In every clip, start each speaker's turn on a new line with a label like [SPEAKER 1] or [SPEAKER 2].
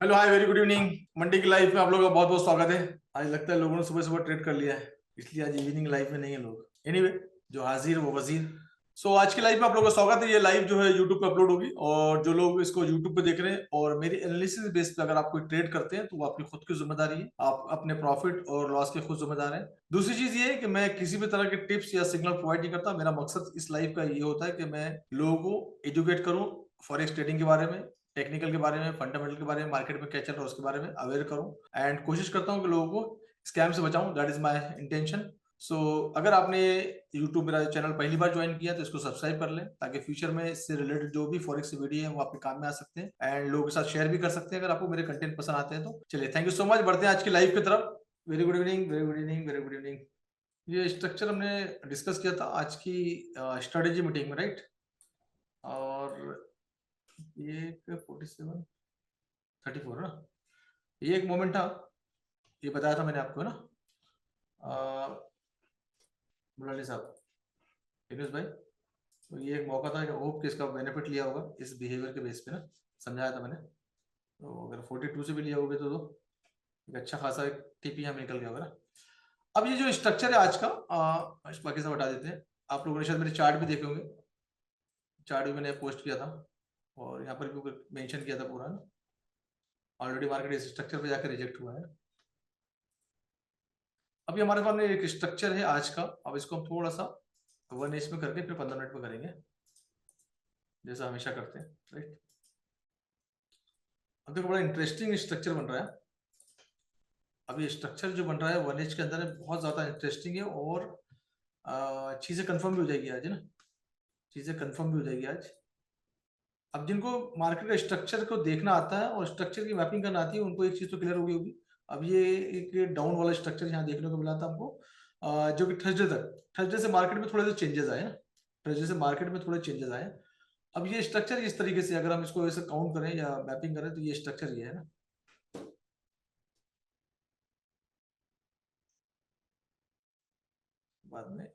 [SPEAKER 1] Hello hi very good evening. Monday की life में आप लोगों का बहुत बहुत स्वागत है। आज लगता है लोगों ने सुबह सुबह ट्रेड कर लिया है, इसलिए आज इवनिंग लाइफ में नहीं है लोग। एनीवे, जो हाजिर वो वजीर। आज की लाइफ में आप लोगों का स्वागत है। ये लाइव जो है यूट्यूब पे अपलोड होगी, और जो लोग इसको यूट्यूब पे देख रहे हैं और मेरी एनालिसिस बेस पे अगर आप कोई ट्रेड करते हैं तो वो आपकी खुद की जिम्मेदारी है। आप अपने प्रॉफिट और लॉस के खुद जिम्मेदार हैं। दूसरी चीज ये है कि मैं किसी भी तरह के टिप्स या सिग्नल प्रोवाइड नहीं करता। मेरा मकसद इस लाइफ का ये होता है कि मैं लोगों को एजुकेट करूं फॉरेक्स ट्रेडिंग के बारे में, टेक्निकल के बारे में, फंडामेंटल के बारे में, मार्केट में क्या चल रहा है उसके बारे में अवेयर करूं, एंड कोशिश करता हूं कि लोगों को स्कैम से बचाऊं। That is my intention. अगर आपने यूट्यूब मेरा चैनल पहली बार ज्वाइन किया तो इसको सब्सक्राइब कर लें, ताकि फ्यूचर में इससे रिलेटेड जो भी फॉरेक्स वीडियो है वो आपके काम में आ सकते हैं, एंड लोगों के साथ शेयर भी कर सकते हैं अगर आपको मेरे कंटेंट पसंद आते हैं तो। चलिए, थैंक यू सो मच। बढ़ते हैं आज की लाइव की तरफ। Very good evening, very good evening, very good evening. ये स्ट्रक्चर हमने डिस्कस किया था आज की स्ट्रेटेजी मीटिंग में, राइट? और ये 47 34 ना, ये एक मोमेंट था, ये बताया था मैंने आपको ना, मुलानी साहब, यूनुस भाई। तो ये एक मौका था कि होप कि इसका बेनिफिट लिया होगा इस बिहेवियर के बेस पे ना, समझाया था मैंने। तो अगर 42 से भी लिया होगा तो एक अच्छा खासा एक टीपी यहाँ निकल गया होगा ना। अब ये जो स्ट्रक्चर है आज का, बाकी सब हटा देते हैं। आप लोगों ने शायद मेरे चार्ट भी देखे होंगे, चार्ट भी मैंने पोस्ट किया था और यहाँ पर भी मेंशन किया था पूरा ना। ऑलरेडी मार्केट इस स्ट्रक्चर पे जाकर रिजेक्ट हुआ है। अभी हमारे सामने एक स्ट्रक्चर है आज का। अब इसको हम थोड़ा सा 1 में करके फिर 15 मिनट में करेंगे, जैसा हमेशा करते हैं, राइट? अब देखो, बड़ा इंटरेस्टिंग स्ट्रक्चर बन रहा है। अब ये स्ट्रक्चर जो बन रहा है 1 के अंदर है, बहुत ज्यादा इंटरेस्टिंग है, और चीजें कंफर्म भी हो जाएगी आज, है ना। चीजें कंफर्म भी हो जाएगी आज। अब जिनको मार्केट का स्ट्रक्चर को देखना आता है और स्ट्रक्चर की मैपिंग करना आती है, उनको एक चीज तो क्लियर हो गई होगी। अब ये एक डाउन वाला स्ट्रक्चर यहाँ देखने को मिला था हमको, जो कि थर्सडे से मार्केट में थोड़े से चेंजेस आए ना। थर्सडे से मार्केट में थोड़े चेंजेस आए। अब ये स्ट्रक्चर इस तरीके से अगर हम इसको ऐसे काउंट करें या मैपिंग करें तो ये स्ट्रक्चर ये है ना। बाद में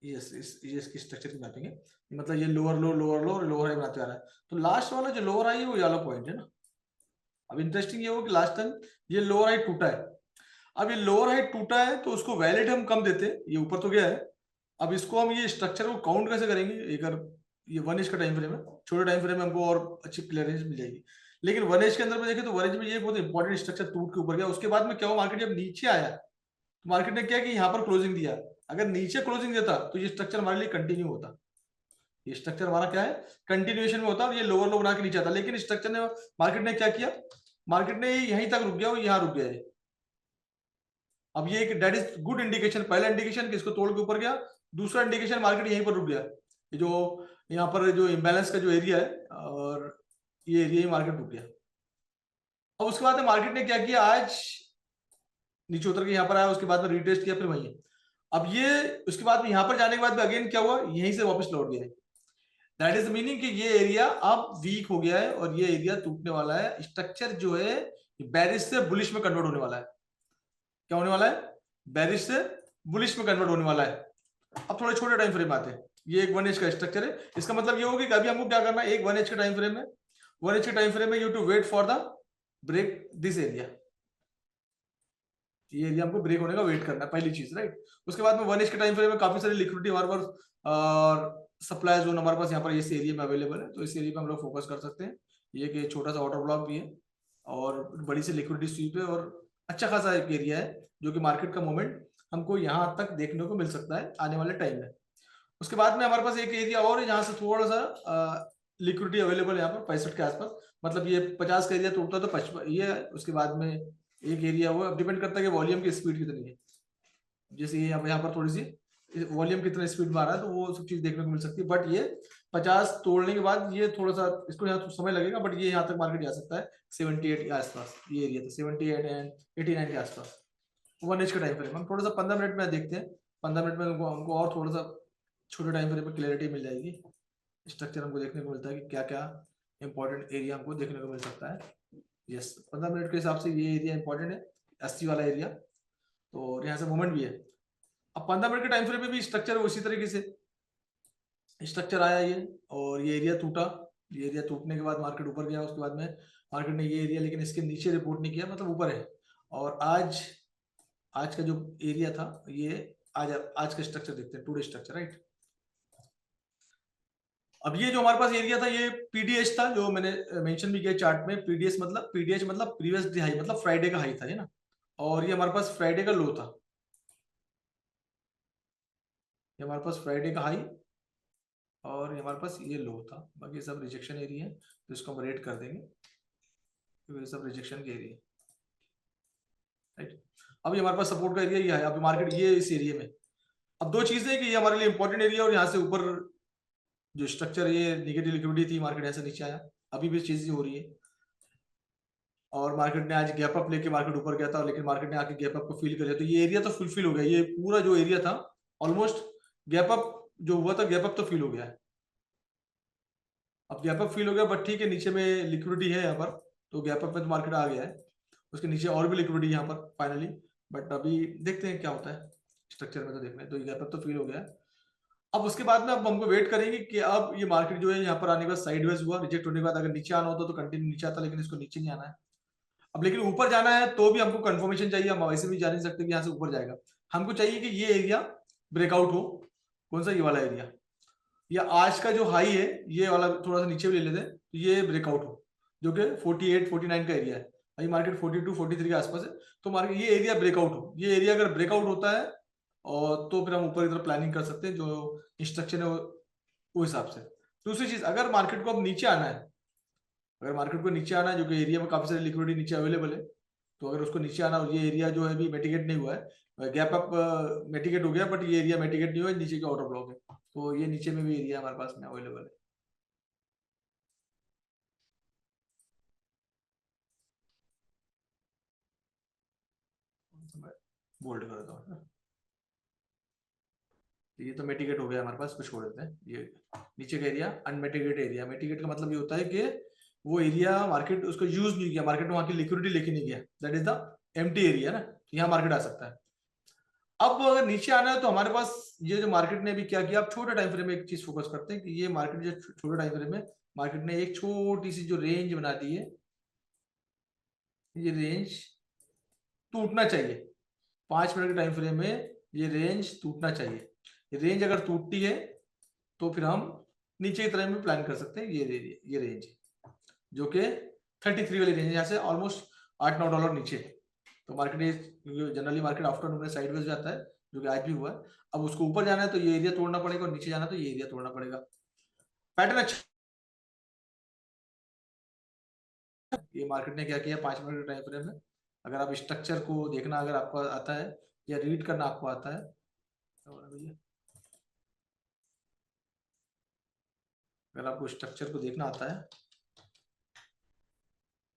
[SPEAKER 1] ये इसकी स्ट्रक्चर की मैपिंग है। मतलब ये लोअर लो और लोअर हाई बनाते आ रहा है। तो लास्ट वाला जो लोअर हाई है वो येलो पॉइंट है ना। अब इंटरेस्टिंग ये हो कि लास्ट टाइम ये लोअर हाई टूटा है। अब ये लोअर हाई टूटा है तो उसको वैलिड हम कम देते हैं, ये ऊपर तो गया है। अब इसको हम ये स्ट्रक्चर को काउंट कैसे करेंगे? एक अगर ये 1 का टाइम फ्रेम है, छोटे टाइम फ्रेम में हमको और अच्छी क्लियरेंस मिल जाएगी। लेकिन 1 के अंदर में देखें तो 1 में ये बहुत इंपॉर्टेंट स्ट्रक्चर टूट के ऊपर गया। उसके बाद में क्या हुआ, मार्केट जब नीचे आया तो मार्केट ने क्या कि यहाँ पर क्लोजिंग दिया। अगर नीचे क्लोजिंग देता तो ये स्ट्रक्चर हमारे लिए कंटिन्यू होता। ये स्ट्रक्चर हमारा क्या है, कंटिन्यूएशन में होता, और ये लोअर लो बना के नीचे आता। लेकिन स्ट्रक्चर ने, मार्केट ने क्या किया, मार्केट ने यहीं तक रुक गया और यहाँ रुक गया है। अब ये एक डेट इज गुड इंडिकेशन, पहला इंडिकेशन कि इसको तोड़ के ऊपर गया। दूसरा इंडिकेशन मार्केट यहीं पर रुक गया। ये जो यहाँ पर जो इम्बैलेंस का जो एरिया है, और ये एरिया ही मार्केट रुक गया। अब उसके बाद मार्केट ने क्या किया, आज नीचे उतर के यहाँ पर आया, उसके बाद में रिटेस्ट किया, फिर वहीं। अब ये उसके बाद में यहाँ पर जाने के बाद में अगेन क्या हुआ, यहीं से वापस लौट गया। दैट इज मीनिंग कि ये एरिया अब वीक हो गया है और ये एरिया टूटने वाला है। स्ट्रक्चर जो है बेरिश से बुलिश में कन्वर्ट होने वाला है। क्या होने वाला है? बेरिश से बुलिश में कन्वर्ट होने वाला है। अब थोड़े छोटे टाइम फ्रेम आते हैं। ये एक 1 का स्ट्रक्चर है। इसका मतलब ये होगा कि अभी हमको क्या करना है, एक 1 के टाइम फ्रेम में, 1 के टाइम फ्रेम में you to wait for the break this area. ये एरिया हमको ब्रेक होने का वेट करना है, पहली चीज, राइट? उसके बाद में 1 के टाइम फ्रेम में काफी सारी लिक्विडिटी हमारे पास और सप्लाई जोन हमारे पास यहाँ पर इस एरिया में अवेलेबल है, तो इस एरिया पे हम लोग फोकस कर सकते हैं। ये कि छोटा सा ऑर्डर ब्लॉक भी है और बड़ी सी लिक्विडिटी स्वीप है, और अच्छा खासा एक एरिया है जो कि मार्केट का मूवमेंट हमको यहाँ तक देखने को मिल सकता है आने वाले टाइम में। उसके बाद में हमारे पास एक एरिया और है जहां से थोड़ा सा लिक्विडिटी अवेलेबल है, यहाँ पर 65 के आसपास। मतलब ये 50 का एरिया टूटता है तो 55 ये है। उसके बाद में एक एरिया हुआ, अब डिपेंड करता है कि वॉल्यूम की स्पीड कितनी है। जैसे ये यहाँ पर थोड़ी सी वॉल्यूम कितने स्पीड में आ रहा है तो वो सब चीज देखने को मिल सकती है। बट ये 50 तोड़ने के बाद ये थोड़ा सा इसको यहाँ तो समय लगेगा, बट ये यहाँ तक मार्केट जा सकता है 78 के आसपास। ये एरिया तो 78 एंड 89 के आसपास 1 का टाइम फ्रेम। हम थोड़ा सा 15 मिनट में देखते हैं। 15 मिनट में हमको और थोड़ा सा छोटे टाइम फ्रेम में क्लियरिटी मिल जाएगी। स्ट्रक्चर हमको देखने को मिलता है कि क्या क्या इंपॉर्टेंट एरिया हमको देखने को मिल सकता है। यस, 15 मिनट के हिसाब से ये एरिया इंपॉर्टेंट है, 80 वाला एरिया। तो यहाँ से मूवमेंट भी है। अब 15 मिनट के टाइम फ्रेम में भी स्ट्रक्चर उसी तरीके से स्ट्रक्चर आया ये, और ये एरिया टूटा, ये एरिया टूटने के बाद मार्केट ऊपर गया, उसके बाद में मार्केट ने ये एरिया लेकिन इसके नीचे रिपोर्ट नहीं किया, मतलब ऊपर है। और आज का जो एरिया था ये आज का स्ट्रक्चर देखते हैं, टुडे स्ट्रक्चर, राइट। अब ये जो हमारे पास एरिया था ये पीडीएच था, जो मैंने मेंशन भी किया चार्ट में। पीडीएच मतलब प्रीवियस डे हाई, मतलब फ्राइडे का हाई था, है ना। और ये हमारे पास फ्राइडे का लो था, ये हमारे पास फ्राइडे का हाई और ये हमारे पास ये लो था। बाकी सब रिजेक्शन एरिया है, तो इसको हम रेड कर देंगे क्योंकि ये सब रिजेक्शन के एरिया, राइट। अब ये हमारे पास सपोर्ट का एरिया ये है, अब मार्केट ये इस एरिया में। अब दो चीजें कि ये हमारे लिए इंपॉर्टेंट एरिया और यहाँ से ऊपर जो स्ट्रक्चर, ये निगेटिव लिक्विडिटी थी, मार्केट ऐसे नीचे आया, अभी भी चीज हो रही है। और मार्केट ने आज गैप अप लेके मार्केट ऊपर गया था, लेकिन मार्केट ने आके गैप अप को फील कर लिया, तो ये एरिया तो फुलफिल हो गया। ये पूरा जो एरिया था ऑलमोस्ट गैप अप जो हुआ था, गैप अप तो फील हो गया है। अब गैप अप फील हो गया, बट ठीक है, नीचे में लिक्विडिटी है यहाँ पर, तो गैप अप में तो मार्केट आ गया है। उसके नीचे और भी लिक्विडिटी यहाँ पर फाइनली, बट अभी देखते हैं क्या होता है स्ट्रक्चर में, तो देखना है। तो गैप अप तो फील हो गया है। अब उसके बाद में अब हमको वेट करेंगे कि अब ये मार्केट जो है यहाँ पर आने के बाद साइडवेज हुआ, रिजेक्ट होने के बाद अगर नीचे आना होता तो कंटिन्यू नीचे आता, लेकिन इसको नीचे नहीं आना है। अब लेकिन ऊपर जाना है तो भी हमको कंफर्मेशन चाहिए, हम वैसे भी जा नहीं सकते कि यहाँ से ऊपर जाएगा। हमको चाहिए कि ये एरिया ब्रेकआउट हो। कौन सा? ये वाला एरिया, या आज का जो हाई है ये वाला थोड़ा सा नीचे भी ले लेते हैं, तो ये ब्रेकआउट हो, जो कि 48 49 का एरिया है। अभी मार्केट 42 43 के आसपास है, तो मार्केट ये एरिया ब्रेकआउट हो। ये एरिया अगर ब्रेकआउट होता है और तो फिर हम ऊपर की तरफ प्लानिंग कर सकते हैं, जो इंस्ट्रक्शन है वो हिसाब से। दूसरी चीज, अगर मार्केट को अब नीचे आना है, अगर मार्केट को नीचे आना है, जो कि एरिया में काफी सारी लिक्विडिटी नीचे अवेलेबल है, तो अगर उसको नीचे आना, और ये एरिया जो है अभी मेटिगेट नहीं हुआ है, गैप अप मेटिगेट हो गया, बट ये एरिया मेटिगेट नहीं हुआ है, नीचे के ऑर्डर ब्लॉक है, तो ये नीचे में भी एरिया हमारे पास में अवेलेबल है। बोल्ड कर देता हूँ। ये तो मेटिगेट हो गया हमारे पास, कुछ छोड़ देते हैं। ये नीचे का एरिया अनमेटिगेट एरिया। मेटिगेट का मतलब ये होता है कि वो एरिया मार्केट उसको यूज नहीं किया, मार्केट वहां की लिक्विडिटी लेके नहीं गया, that is the empty area ना, यहाँ मार्केट आ सकता है। अब अगर नीचे आना है तो हमारे पास ये जो मार्केट ने भी क्या किया, आप छोटे टाइम फ्रेम में एक चीज फोकस करते हैं कि ये मार्केट जो छोटे टाइम फ्रेम में मार्केट ने एक छोटी सी जो रेंज बना दी है, ये रेंज टूटना चाहिए। 5 मिनट के टाइम फ्रेम में ये रेंज टूटना चाहिए। ये रेंज अगर टूटती है तो फिर हम नीचे की तरफ में प्लान कर सकते हैं। ये रेंज जो कि 33 वाली रेंज, यहाँ से ऑलमोस्ट $8-9 नीचे। तो मार्केट जनरली मार्केट आफ्टरनून में साइडवेज जाता है, जो कि आज भी हुआ है। अब उसको ऊपर जाना है तो ये एरिया तोड़ना पड़ेगा, और नीचे जाना है तो ये एरिया तोड़ना पड़ेगा। पैटर्न अच्छा, ये मार्केट ने क्या किया 5 मिनट के टाइम फ्रेम में। अगर आप स्ट्रक्चर को देखना अगर आपको आता है या रीड करना आपको आता है, तो भैया अगर आपको स्ट्रक्चर को देखना आता है,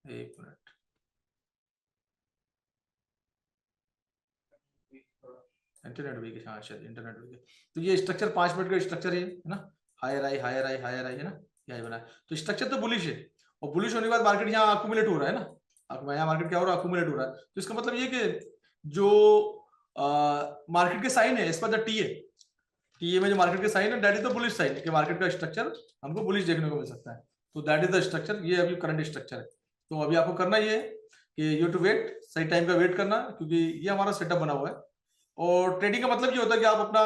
[SPEAKER 1] एक मिनट, इंटरनेट वीक, हाँ शायद इंटरनेट वीक। तो ये स्ट्रक्चर 5 मिनट का स्ट्रक्चर है ना, हायर आई हायर आई हायर आई, है ना, यही बना है। तो स्ट्रक्चर तो बुलिश है, और बुलिश होने के बाद मार्केट यहाँ अक्यूमुलेट हो रहा है ना। अब यहाँ मार्केट क्या हो रहा है, अक्यूमुलेट हो रहा है। तो इसका मतलब ये कि जो मार्केट के साइन है, इस पर द टी है, टी में जो मार्केट के साइन है, that is the bullish sign, कि मार्केट का स्ट्रक्चर हमको बुलिश देखने को मिल सकता है। तो दैट इज द स्ट्रक्चर, ये अभी करंट स्ट्रक्चर है। तो अभी आपको करना ये है कि यू टू वेट, सही टाइम का वेट करना, क्योंकि ये हमारा सेटअप बना हुआ है। और ट्रेडिंग का मतलब ये होता है कि आप अपना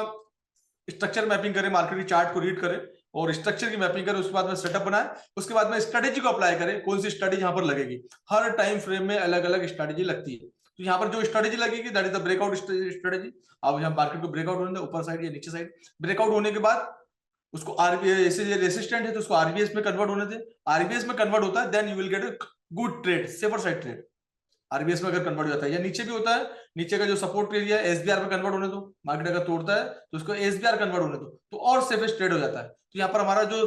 [SPEAKER 1] स्ट्रक्चर मैपिंग करें, मार्केट की चार्ट को रीड करें और स्ट्रक्चर की मैपिंग करें, उसके बाद में सेटअप बनाए, उसके बाद में स्ट्रेटेजी को अप्लाई करें। कौन सी स्ट्रेटेजी यहाँ पर लगेगी, हर टाइम फ्रेम में अलग अलग स्ट्रेटेजी लगती है। तो यहाँ पर जो स्ट्रेटेजी लगेगी that is the breakout strategy. अब यहाँ मार्केट को ब्रेकआउट होने ऊपर साइड या नीचे साइड, ब्रेकआउट होने के बाद उसको आरबीएस रेसिस्टेंट है तो उसको आरबीएस में कन्वर्ट होने दे। आरबीएस में कन्वर्ट होता है then you will get a good trade, safer side trade. RBS में अगर कन्वर्ट हो जाता है, या नीचे भी होता है, नीचे का जो सपोर्ट एरिया है एसबीआर में कन्वर्ट होने दो। मार्केट अगर तोड़ता है तो उसको एसबीआर कन्वर्ट होने दो, तो और सेफेस्ट ट्रेड हो जाता है। तो यहाँ पर हमारा जो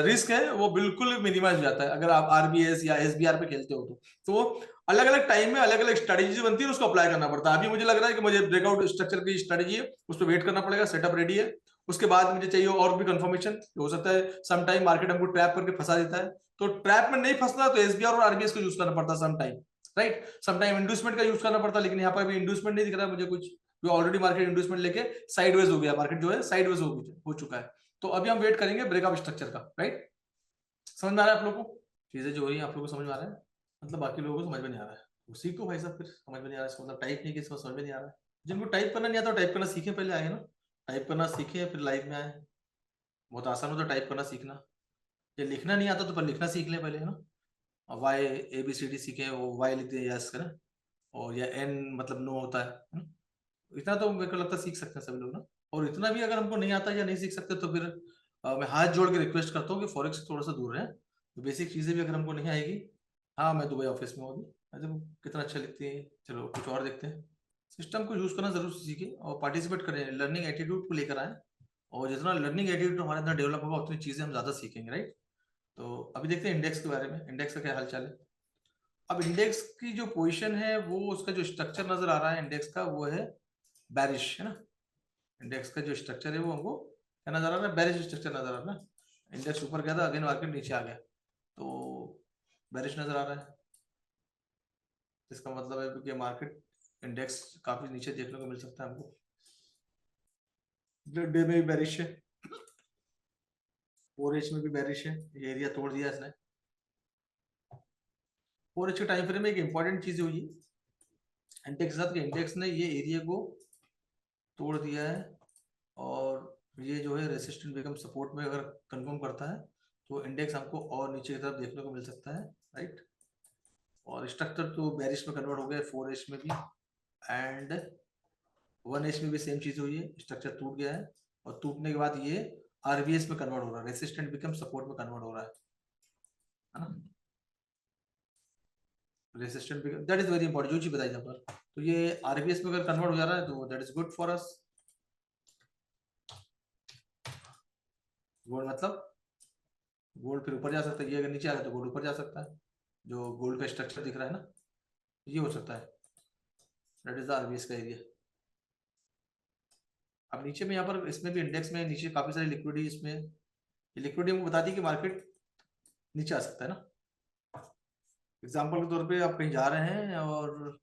[SPEAKER 1] रिस्क है वो बिल्कुल मिनिमाइज हो जाता है अगर आप आरबीएस या एसबीआर पे खेलते हो तो अलग अलग टाइम में अलग अलग स्ट्रेटेजी बनती है, उसको अप्लाई करना पड़ता है। अभी मुझे लग रहा है कि मुझे ब्रेकआउट स्ट्रक्चर की स्ट्रेटेजी है, उस पर वेट करना पड़ेगा, सेटअप रेडी है। उसके बाद मुझे चाहिए और भी कंफर्मेशन, हो सकता है सम टाइम मार्केट हमको ट्रैप करके फंसा देता है, तो ट्रैप में नहीं फंसना तो एसबीआर और आरबीएस को यूज करना पड़ता है some time, right. Some time inducement का यूज करना पड़ता है, लेकिन यहाँ पर भी इंड्यूसमेंट नहीं दिख रहा है मुझे कुछ, ऑलरेडी मार्केट इंड्यूसमेंट लेके साइडवेज हो गया, मार्केट जो है साइडवेज हो चुका है। तो अभी हम वेट करेंगे ब्रेकअप स्ट्रक्चर का, राइट। समझ में आ रहा है आप लोगों को चीजें जो हो रही है, आप लोगों को समझ में आ रहा है? मतलब बाकी लोगों को समझ में नहीं आ रहा है, वो सीखो भाई साहब, फिर समझ में नहीं आ रहा है इसका मतलब टाइप नहीं कि इसको समझ में नहीं आ रहा है। जिनको टाइप करना नहीं आता टाइप करना सीखें, पहले आए ना, टाइप करना सीखें फिर लाइव में आए। बहुत आसान होता है टाइप करना सीखना। ये लिखना नहीं आता तो पर लिखना सीख लें पहले, है ना। वाई ABCD सीखें, वो वाई लिखते हैं यस, है ना, और या एन मतलब नो होता है ना? इतना तो मेरे को लगता है सीख सकते हैं सभी लोग ना। और इतना भी अगर हमको नहीं आता या नहीं सीख सकते तो फिर मैं हाथ जोड़ के रिक्वेस्ट करता हूँ कि फॉरेक्स से थोड़ा सा दूर रहें। तो बेसिक चीजें भी अगर हमको नहीं आएगी, हाँ मैं दुबई ऑफिस में हूँ अभी, अच्छा कितना अच्छा लिखती है। चलो कुछ और देखते हैं। सिस्टम को यूज करना जरूर सीखें और पार्टिसिपेट करें, लर्निंग एटीट्यूड को लेकर आए। और जितना लर्निंग एटीट्यूड हमारे अंदर डेवलप होगा उतनी चीजें हम ज्यादा सीखेंगे, राइट। तो अभी देखते हैं इंडेक्स के बारे में, इंडेक्स का क्या हाल चाल है। अब इंडेक्स की जो पोजीशन है वो, उसका जो स्ट्रक्चर नजर आ रहा है इंडेक्स का, वो है बैरिश, है ना। इंडेक्स का जो स्ट्रक्चर है वो हमको क्या नजर आ रहा है, बैरिश स्ट्रक्चर नजर आ रहा है ना। इंडेक्स ऊपर गया था, अगेन मार्केट नीचे आ गया, तो बैरिश नजर आ रहा है। इसका मतलब है कि मार्केट इंडेक्स काफी नीचे देखने को मिल सकता है हमको। डे में भी बैरिश है, 4H में भी बैरिश है, ये एरिया तोड़ दिया इसने। 4H के टाइम फ्रेम में एक इंपॉर्टेंट चीज हुई इंडेक्स के साथ, इंडेक्स ने ये एरिया को तोड़ दिया है, और ये जो है रेसिस्टेंट बिकम सपोर्ट में अगर कंफर्म करता है तो इंडेक्स हमको और नीचे की तरफ देखने को मिल सकता है, राइट। और स्ट्रक्चर तो बेरिश में कन्वर्ट हो गया 4H में भी, एंड 1H में भी सेम चीज हुई है, स्ट्रक्चर टूट गया है। और टूटने के बाद ये RBS में कन्वर्ट हो रहा है, रेसिस्टेंट बिकम सपोर्ट में कन्वर्ट हो रहा है ना। Resistant become, that is very important जो चीज बताई यहाँ पर। तो ये RBS में अगर कन्वर्ट हो जा रहा है तो that is good for us. Gold मतलब गोल्ड फिर ऊपर जा सकता है, ये अगर नीचे आ गया तो गोल्ड ऊपर जा सकता है। जो गोल्ड का स्ट्रक्चर दिख रहा है ना, ये हो सकता है, दैट इज द RBS का एरिया। अब नीचे में यहाँ पर इसमें भी इंडेक्स में नीचे काफी सारी लिक्विडिटी, इसमें ये लिक्विडिटी हमको बताती है कि मार्केट नीचे आ सकता है ना। एग्जाम्पल के तौर पे आप कहीं जा रहे हैं और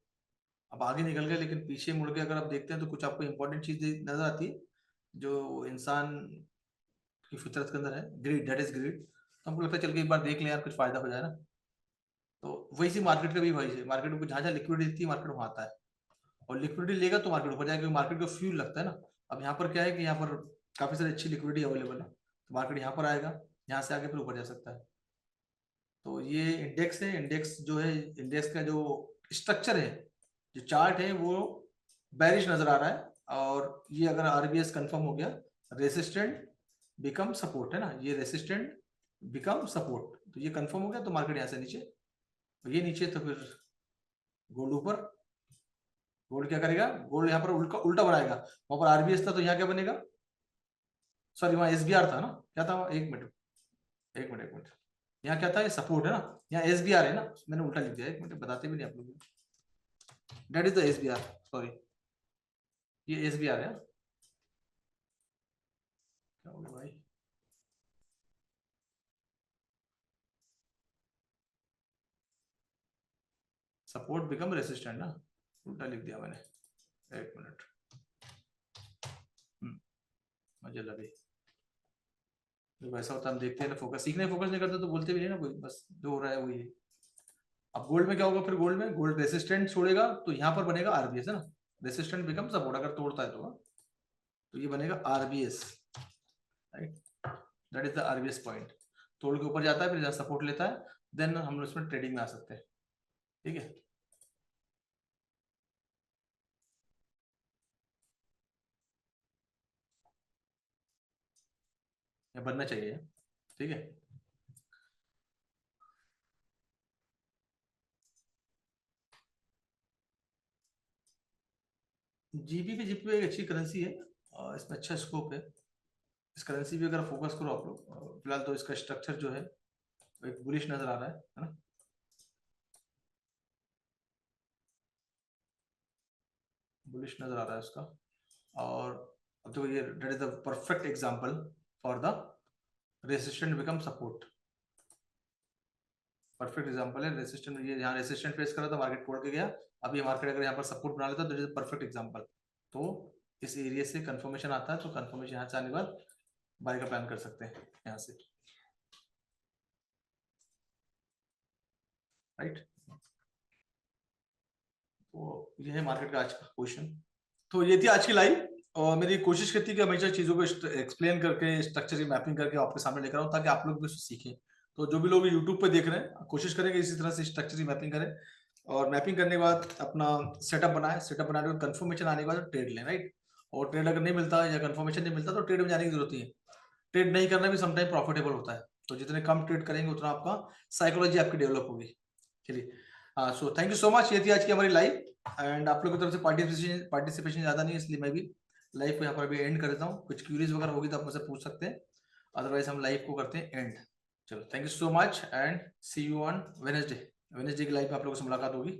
[SPEAKER 1] अब आगे निकल गए, लेकिन पीछे मुड़ के अगर आप देखते हैं तो कुछ आपको इंपॉर्टेंट चीज नजर आती है जो इंसान की फितरत के अंदर है, ग्रीड, दैट इज ग्रीड। तो हमको लगता है चल के एक बार देख लें यार, कुछ फायदा हो जाए ना। तो वही सी मार्केट का भी वही है, मार्केट को जहाँ जहाँ लिक्विडिटी दिखती है मार्केट वहाँ आता है, और लिक्विडिटी लेगा तो मार्केट ऊपर जाएगा, क्योंकि मार्केट को फ्यूल लगता है ना। अब यहाँ पर क्या है कि यहाँ पर काफी सारी अच्छी लिक्विडिटी अवेलेबल है, तो मार्केट यहाँ पर आएगा, यहाँ से आगे फिर ऊपर जा सकता है। तो ये इंडेक्स है, इंडेक्स जो है, इंडेक्स का जो स्ट्रक्चर है, जो चार्ट है वो बेरिश नजर आ रहा है। और ये अगर RBS कंफर्म हो गया, रेसिस्टेंट बिकम सपोर्ट, है ना, ये रेसिस्टेंट बिकम सपोर्ट, तो ये कंफर्म हो गया तो मार्केट यहाँ से नीचे, ये नीचे तो फिर गोल्ड ऊपर। गोल्ड क्या करेगा, गोल्ड यहाँ पर उल्टा उल्टा बनाएगा, वहां पर RBS था तो यहाँ क्या बनेगा, सॉरी वहां SBR था ना, क्या था, एक मिनट एक मिनट एक मिनट, यहाँ क्या था, ये सपोर्ट है ना, यहाँ SBR है ना, मैंने उल्टा लिख दिया, एक मिनट बताते भी नहीं आप लोग, that is the SBR, sorry ये SBR है। क्या हो गया भाई, सपोर्ट बिकम रेसिस्टेंट ना, उल्टा लिख दिया मैंने, एक मिनट। मुझे लगे जब ऐसा होता है हम देखते हैं ना, फोकस सीखने फोकस नहीं करते तो बोलते भी नहीं ना कोई, बस जो हो रहा है वही है। अब गोल्ड में क्या होगा, फिर गोल्ड में गोल्ड रेसिस्टेंट छोड़ेगा तो यहाँ पर बनेगा RBS, है ना, रेसिस्टेंट बिकम सपोर्ट, अगर तोड़ता है तो ये बनेगा RBS, right, that is the RBS point. तोड़ के ऊपर जाता है फिर सपोर्ट लेता है, देन हम लोग इसमें ट्रेडिंग में आ सकते हैं, ठीक है। ये बनना चाहिए, ठीक है। जीबीपी एक अच्छी करेंसी है और इसमें अच्छा स्कोप है, इस करेंसी भी अगर फोकस करो आप लोग। फिलहाल तो इसका स्ट्रक्चर जो है एक बुलिश नजर आ रहा है ना, बुलिश नजर आ रहा है उसका। और अब तो ये that is the perfect example for the resistant become support, perfect example है। रेसिस्टेंट, ये यहाँ रेसिस्टेंट फेस कर रहा था, मार्केट तोड़ के गया, अब ये मार्केट अगर यहाँ पर सपोर्ट बना लेता तो इट इज परफेक्ट एग्जांपल। तो इस एरिया से कंफर्मेशन आता है, तो कंफर्मेशन यहाँ से आने के बाद बाय का प्लान कर सकते हैं यहाँ से। राइट। तो ये है मार्केट का आज का क्वेश्चन। तो ये थी आज की लाइव, और मेरी कोशिश करती है कि हमेशा चीजों को एक्सप्लेन करके स्ट्रक्चर की मैपिंग करके आपके सामने लेकर आऊं, ताकि आप लोग भी सीखें। तो जो भी लोग यूट्यूब पे देख रहे हैं, कोशिश करेंगे इसी तरह से स्ट्रक्चर की मैपिंग करें, और मैपिंग करने के बाद अपना सेटअप बनाए, सेटअप बनाने के बाद कंफर्मेशन आने के बाद ट्रेड लें, राइट। और ट्रेड अगर नहीं मिलता या कंफर्मेशन नहीं मिलता तो ट्रेड में जाने की जरूरत नहीं है। ट्रेड नहीं करना भी समटाइम प्रॉफिटेबल होता है। तो जितने कम ट्रेड करेंगे उतना आपका साइकोलॉजी आपकी डेवलप होगी। चलिए, so thank you so much. ये थी आज की हमारी लाइव, एंड आप लोगों की तरफ से पार्टिसिपेशन ज्यादा नहीं है, इसलिए मैं भी लाइव को यहाँ पर भी एंड कर देता हूँ। कुछ क्यूरीज वगैरह होगी तो आप मुझसे पूछ सकते हैं, अदरवाइज हम लाइव को करते हैं एंड। चलो, thank you so much and see you on Wednesday. Wednesday की लाइव में आप लोगों से मुलाकात होगी।